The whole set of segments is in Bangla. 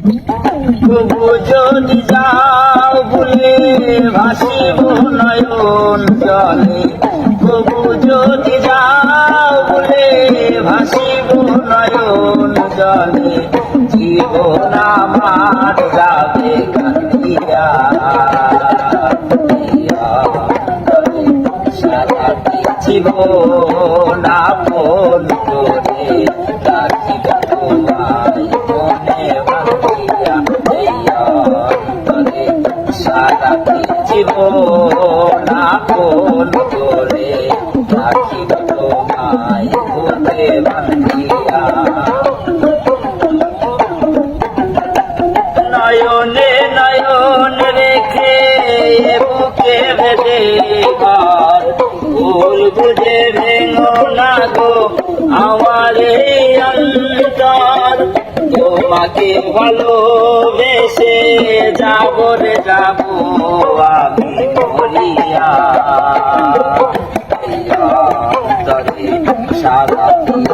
তবু যদি যাও বলে ভাসিব নয়ন জলে, তবু যদি যাও বলে ভাসিব নয়ন জলে, জীবন আমার যাবে কান্দিয়া। সারাটি জীবন আপন করে রাখিব তোমায় মনে বাঁধিয়া। সারাটি জীবন আপন করে রাখিব তোমায় মনে বাঁধিয়া। নয়নে নয়ন রেখে বুকে বেঁধে ঘর, ভুল বুঝে ভেঙো না গো আমার এই অন্তর। তোমাকে ভালোবেসে যাবো রে যাবো আমি মরিয়া। সারা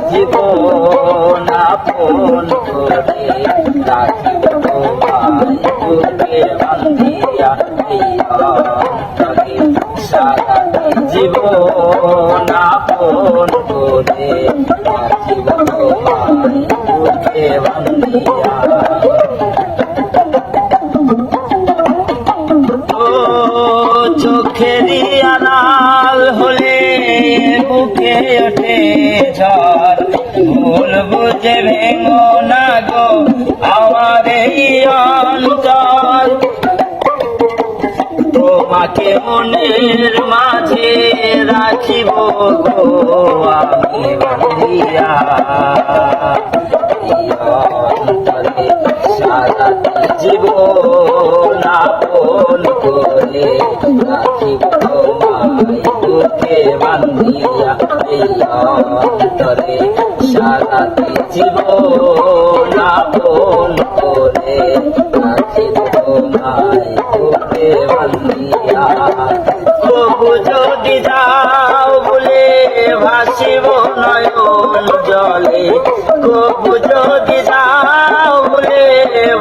জীবন আপন করে রাখিব তোমায় বুকে বাঁধিয়া। সারা জীবন আপন করে রাখিব তোমায় বুকে বাঁধিয়া। চোখেরই আড়াল হলে বুকে ওঠে ঝড়, ভুল বুঝে ভেঙো না গো আমার এই অন্তর। তোমাকে মনের মাঝে রাখিব গো আমি বাঁধিয়া। সারাটি জীবন আপন করে রাখিব তোমায় বুকে বাঁধিয়া। অন্তরে সারাটি জীবন আপন করে রাখিব তোমায় বুকে বাঁধিয়া। তবু যদি যাও বলে ভাসিব নয়ন জলে, তবু যদি যাও বলে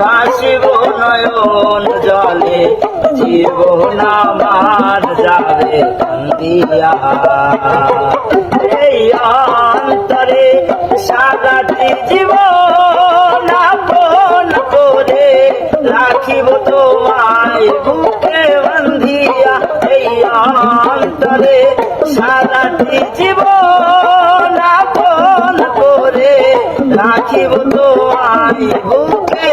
ভাসিব নয়ন জলে, জীবন আমার যাবে কান্দিয়া। এই অন্তরে সারাটি জীবন আপন করে রাখিব তোমায় বুকে বাঁধিয়া। এই অন্তরে সারাটি জীবন আপন করে রাখিব তোমায় বুকে